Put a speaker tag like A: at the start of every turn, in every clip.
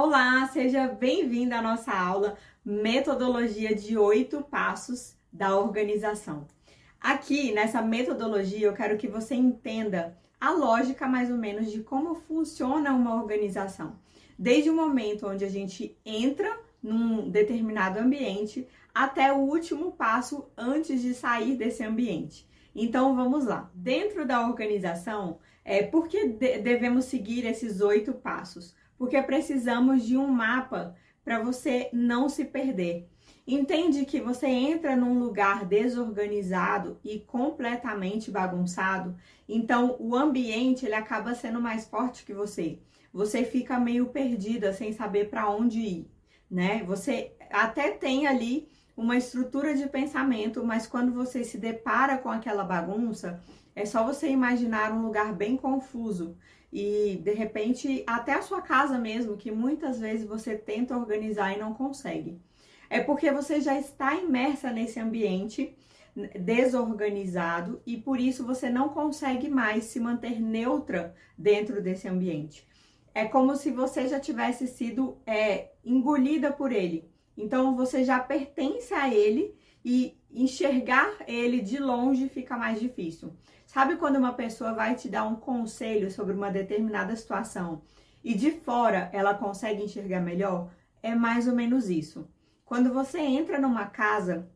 A: Olá, seja bem-vindo à nossa aula Metodologia de 8 Passos da Organização. Aqui, nessa metodologia, eu quero que você entenda a lógica, mais ou menos, de como funciona uma organização. Desde o momento onde a gente entra num determinado ambiente até o último passo antes de sair desse ambiente. Então, vamos lá. Dentro da organização, por que devemos seguir esses 8 passos? Porque precisamos de um mapa para você não se perder. Entende que você entra num lugar desorganizado e completamente bagunçado, então o ambiente ele acaba sendo mais forte que você. Você fica meio perdida, sem saber para onde ir, né? Você até tem ali uma estrutura de pensamento, mas quando você se depara com aquela bagunça, é só você imaginar um lugar bem confuso. E, de repente, até a sua casa mesmo, que muitas vezes você tenta organizar e não consegue. É porque você já está imersa nesse ambiente desorganizado e por isso você não consegue mais se manter neutra dentro desse ambiente. É como se você já tivesse sido engolida por ele. Então, você já pertence a ele e enxergar ele de longe fica mais difícil. Sabe quando uma pessoa vai te dar um conselho sobre uma determinada situação e de fora ela consegue enxergar melhor? É mais ou menos isso. Quando você entra numa casa,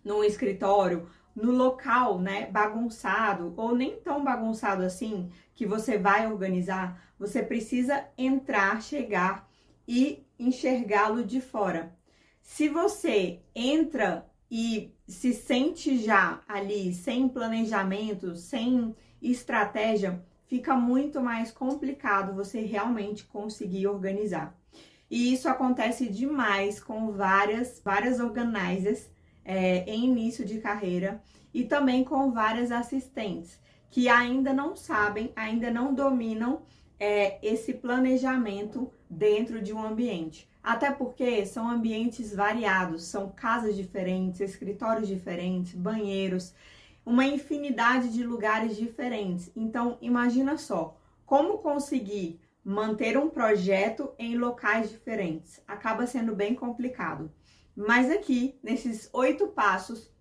A: num escritório, no local, né, bagunçado ou nem tão bagunçado assim, que você vai organizar, você precisa entrar, chegar e enxergá-lo de fora. Se você entra e se sente já ali sem planejamento, sem estratégia, fica muito mais complicado você realmente conseguir organizar. E isso acontece demais com várias organizers em início de carreira e também com várias assistentes que ainda não sabem, ainda não dominam esse planejamento dentro de um ambiente. Até porque são ambientes variados, são casas diferentes, escritórios diferentes, banheiros, uma infinidade de lugares diferentes. Então, imagina só, como conseguir manter um projeto em locais diferentes? Acaba sendo bem complicado. Mas aqui, nesses 8 passos,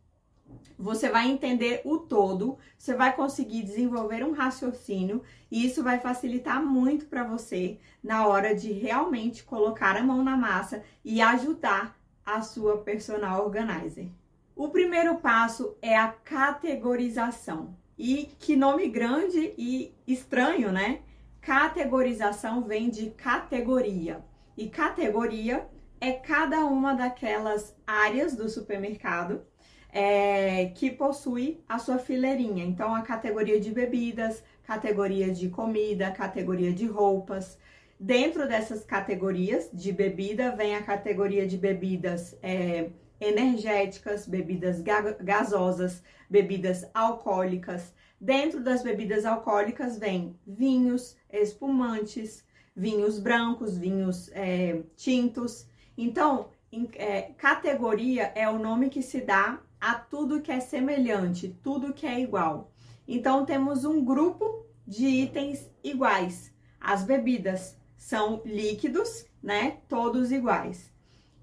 A: você vai entender o todo, você vai conseguir desenvolver um raciocínio e isso vai facilitar muito para você na hora de realmente colocar a mão na massa e ajudar a sua personal organizer. O primeiro passo é a categorização. E que nome grande e estranho, né? Categorização vem de categoria. E categoria é cada uma daquelas áreas do supermercado que possui a sua fileirinha. Então, a categoria de bebidas, categoria de comida, categoria de roupas. Dentro dessas categorias de bebida, vem a categoria de bebidas energéticas, bebidas gasosas, bebidas alcoólicas. Dentro das bebidas alcoólicas, vem vinhos, espumantes, vinhos brancos, vinhos tintos. Então, categoria é o nome que se dá a tudo que é semelhante, tudo que é igual. Então, temos um grupo de itens iguais. As bebidas são líquidos, né? Todos iguais.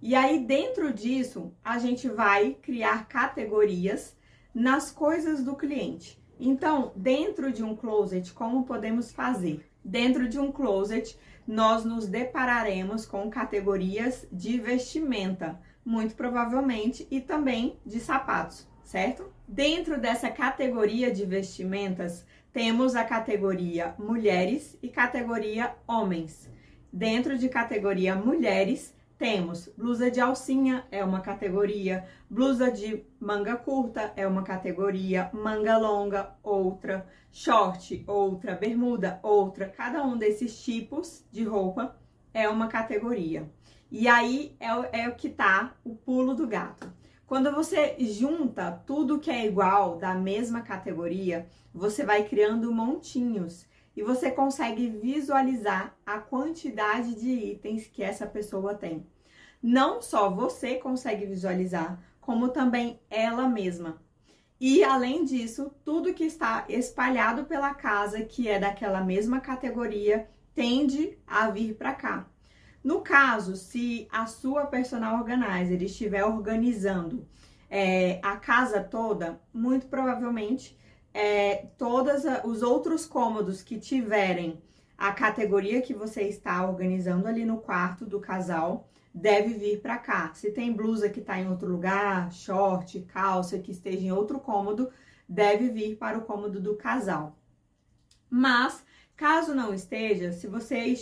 A: E aí, dentro disso, a gente vai criar categorias nas coisas do cliente. Então, dentro de um closet, como podemos fazer? Dentro de um closet, nós nos depararemos com categorias de vestimenta, muito provavelmente, e também de sapatos, certo? Dentro dessa categoria de vestimentas, temos a categoria mulheres e categoria homens. Dentro de categoria mulheres, temos blusa de alcinha, é uma categoria, blusa de manga curta, é uma categoria, manga longa, outra, short, outra, bermuda, outra. Cada um desses tipos de roupa é uma categoria. E aí é o que tá o pulo do gato. Quando você junta tudo que é igual da mesma categoria, você vai criando montinhos. E você consegue visualizar a quantidade de itens que essa pessoa tem. Não só você consegue visualizar, como também ela mesma. E além disso, tudo que está espalhado pela casa, que é daquela mesma categoria, tende a vir para cá. No caso, se a sua personal organizer estiver organizando a casa toda, muito provavelmente todos os outros cômodos que tiverem a categoria que você está organizando ali no quarto do casal deve vir para cá. Se tem blusa que está em outro lugar, short, calça que esteja em outro cômodo, deve vir para o cômodo do casal. Mas, caso não esteja, se você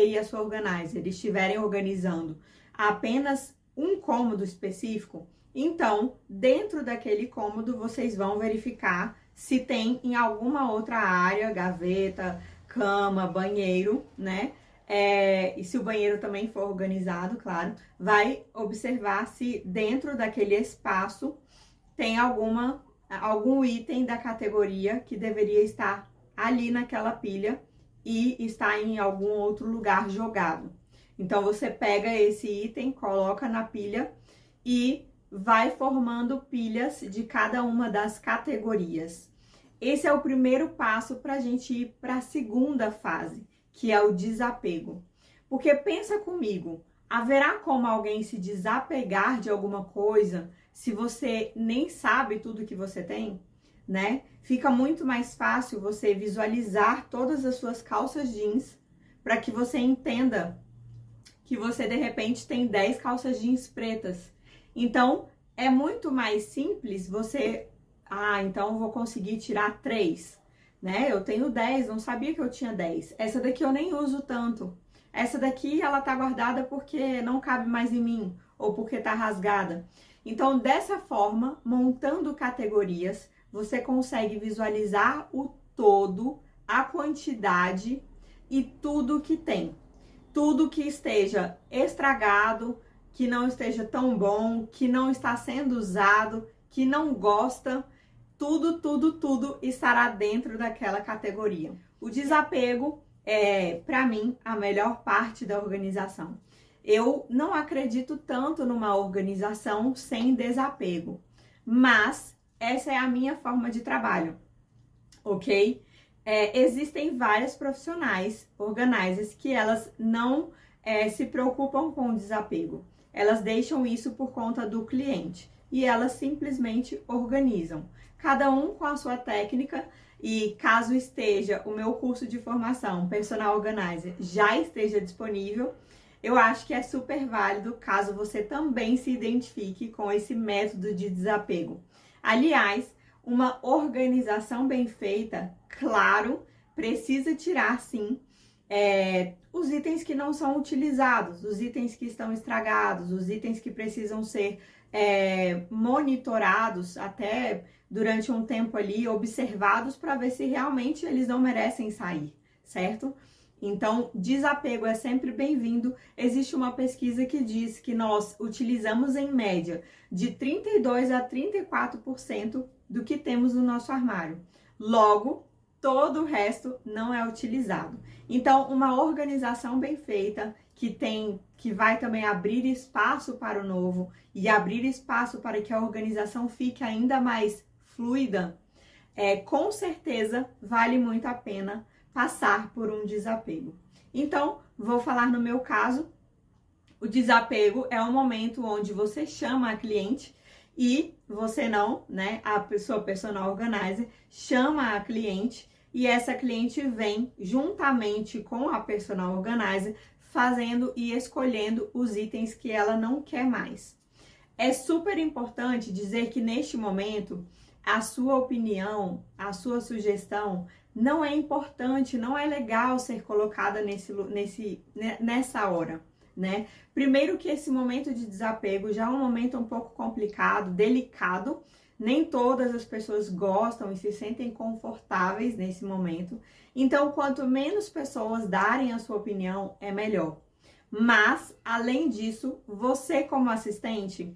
A: e a sua organizer estiverem organizando apenas um cômodo específico, então, dentro daquele cômodo, vocês vão verificar se tem em alguma outra área, gaveta, cama, banheiro, né? E se o banheiro também for organizado, claro, vai observar se dentro daquele espaço tem algum item da categoria que deveria estar ali naquela pilha e está em algum outro lugar jogado. Então, você pega esse item, coloca na pilha e vai formando pilhas de cada uma das categorias. Esse é o primeiro passo para a gente ir para a segunda fase, que é o desapego. Porque pensa comigo, haverá como alguém se desapegar de alguma coisa se você nem sabe tudo que você tem, né? Fica muito mais fácil você visualizar todas as suas calças jeans para que você entenda que você de repente tem 10 calças jeans pretas. Então, é muito mais simples você... então eu vou conseguir tirar 3, né? Eu tenho 10, não sabia que eu tinha 10. Essa daqui eu nem uso tanto. Essa daqui, ela tá guardada porque não cabe mais em mim, ou porque tá rasgada. Então, dessa forma, montando categorias, você consegue visualizar o todo, a quantidade e tudo que tem. Tudo que esteja estragado, que não esteja tão bom, que não está sendo usado, que não gosta, tudo estará dentro daquela categoria. O desapego é, para mim, a melhor parte da organização. Eu não acredito tanto numa organização sem desapego, mas essa é a minha forma de trabalho, ok? Existem várias profissionais, organizers, que elas não se preocupam com o desapego. Elas deixam isso por conta do cliente e elas simplesmente organizam. Cada um com a sua técnica e caso esteja o meu curso de formação Personal Organizer já esteja disponível, eu acho que é super válido caso você também se identifique com esse método de desapego. Aliás, uma organização bem feita, claro, precisa tirar sim os itens que não são utilizados, os itens que estão estragados, os itens que precisam ser monitorados até durante um tempo ali, observados para ver se realmente eles não merecem sair, certo? Então, desapego é sempre bem-vindo. Existe uma pesquisa que diz que nós utilizamos em média de 32% a 34% do que temos no nosso armário. Logo, todo o resto não é utilizado. Então, uma organização bem feita, que vai também abrir espaço para o novo e abrir espaço para que a organização fique ainda mais fluida, com certeza vale muito a pena passar por um desapego. Então, vou falar no meu caso, o desapego é um momento onde você chama a cliente e você não, né, a pessoa personal organizer, chama a cliente e essa cliente vem juntamente com a personal organizer fazendo e escolhendo os itens que ela não quer mais. É super importante dizer que neste momento a sua opinião, a sua sugestão não é importante, não é legal ser colocada nessa hora, né? Primeiro que esse momento de desapego já é um momento um pouco complicado, delicado, nem todas as pessoas gostam e se sentem confortáveis nesse momento. Então, quanto menos pessoas darem a sua opinião, é melhor. Mas, além disso, você como assistente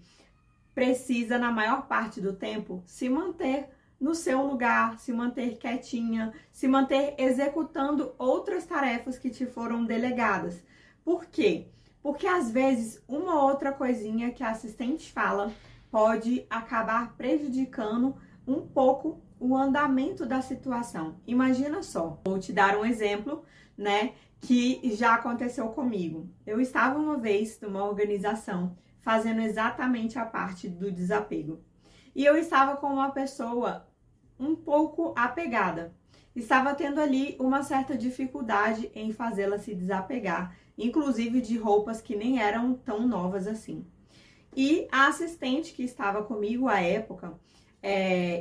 A: precisa, na maior parte do tempo, se manter no seu lugar, se manter quietinha, se manter executando outras tarefas que te foram delegadas. Por quê? Porque às vezes uma outra coisinha que a assistente fala pode acabar prejudicando um pouco o andamento da situação. Imagina só, vou te dar um exemplo, né? que já aconteceu comigo. Eu estava uma vez numa organização fazendo exatamente a parte do desapego. E eu estava com uma pessoa um pouco apegada. Estava tendo ali uma certa dificuldade em fazê-la se desapegar, inclusive de roupas que nem eram tão novas assim. E a assistente que estava comigo à época,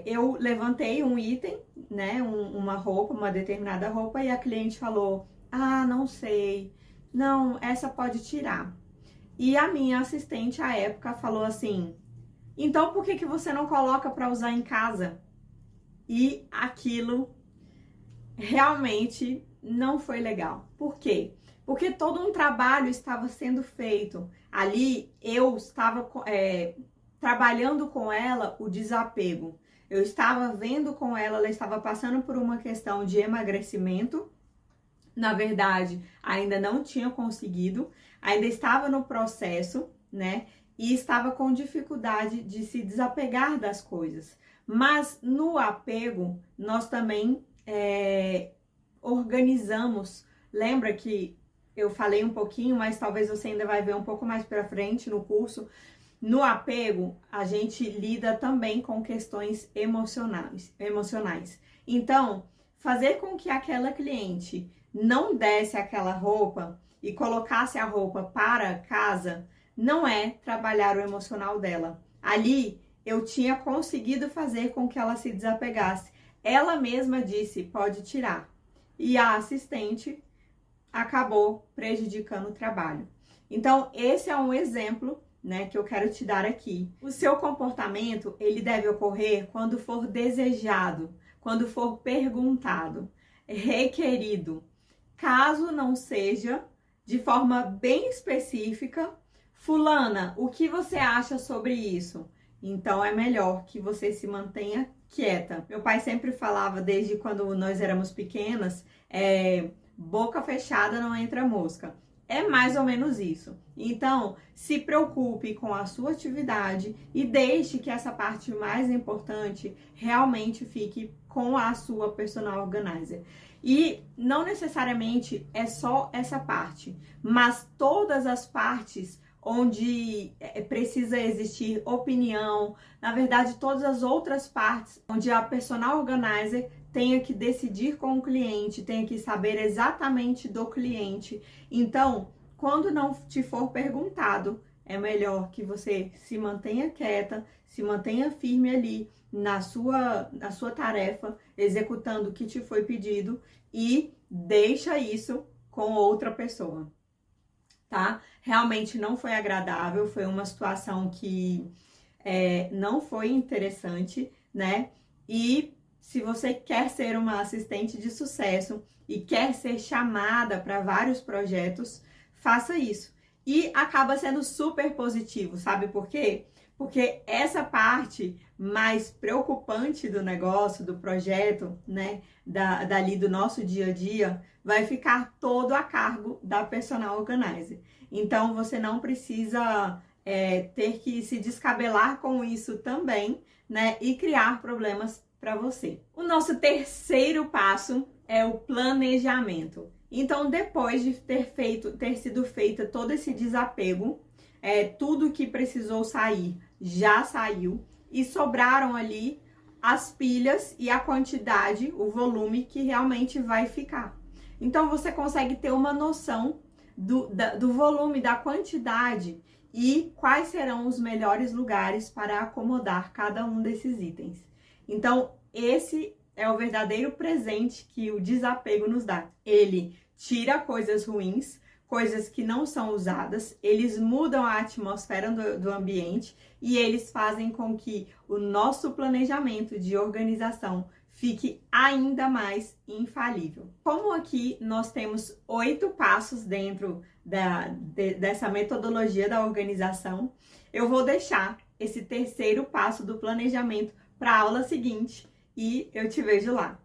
A: eu levantei um item, né, uma roupa, uma determinada roupa, e a cliente falou: ah, não sei, não, essa pode tirar. E a minha assistente à época falou assim: então por que você não coloca para usar em casa? E aquilo realmente não foi legal. Por quê? Porque todo um trabalho estava sendo feito. Ali eu estava trabalhando com ela o desapego. Eu estava vendo com ela, ela estava passando por uma questão de emagrecimento. Na verdade, ainda não tinha conseguido, ainda estava no processo, né? E estava com dificuldade de se desapegar das coisas. Mas no apego, nós também organizamos. Lembra que eu falei um pouquinho, mas talvez você ainda vai ver um pouco mais para frente no curso. No apego, a gente lida também com questões emocionais. Então, fazer com que aquela cliente não desse aquela roupa e colocasse a roupa para casa, não é trabalhar o emocional dela. Ali, eu tinha conseguido fazer com que ela se desapegasse. Ela mesma disse: pode tirar. E a assistente acabou prejudicando o trabalho. Então, esse é um exemplo, né, que eu quero te dar aqui. O seu comportamento, ele deve ocorrer quando for desejado, quando for perguntado, requerido. Caso não seja, de forma bem específica: fulana, o que você acha sobre isso? Então é melhor que você se mantenha quieta. Meu pai sempre falava, desde quando nós éramos pequenas, boca fechada não entra mosca. É mais ou menos isso. Então, se preocupe com a sua atividade e deixe que essa parte mais importante realmente fique com a sua personal organizer. E não necessariamente é só essa parte, mas todas as partes onde precisa existir opinião, na verdade, todas as outras partes onde a personal organizer tenha que decidir com o cliente, tenha que saber exatamente do cliente. Então, quando não te for perguntado, é melhor que você se mantenha quieta, se mantenha firme ali na sua tarefa, executando o que te foi pedido, e deixa isso com outra pessoa, tá? Realmente não foi agradável, foi uma situação que não foi interessante, né? E se você quer ser uma assistente de sucesso e quer ser chamada para vários projetos, faça isso. E acaba sendo super positivo, sabe por quê? Porque essa parte mais preocupante do negócio, do projeto, né, dali do nosso dia a dia, vai ficar todo a cargo da personal organizer. Então, você não precisa ter que se descabelar com isso também, né, e criar problemas para você. O nosso terceiro passo é o planejamento. Então, depois de ter sido feito todo esse desapego, tudo que precisou sair já saiu, e sobraram ali as pilhas e a quantidade, o volume que realmente vai ficar. Então, você consegue ter uma noção do volume, da quantidade e quais serão os melhores lugares para acomodar cada um desses itens. Então, esse é o verdadeiro presente que o desapego nos dá. Ele tira coisas ruins, coisas que não são usadas, eles mudam a atmosfera do ambiente e eles fazem com que o nosso planejamento de organização fique ainda mais infalível. Como aqui nós temos 8 passos dentro dessa metodologia da organização, eu vou deixar esse terceiro passo do planejamento para a aula seguinte e eu te vejo lá.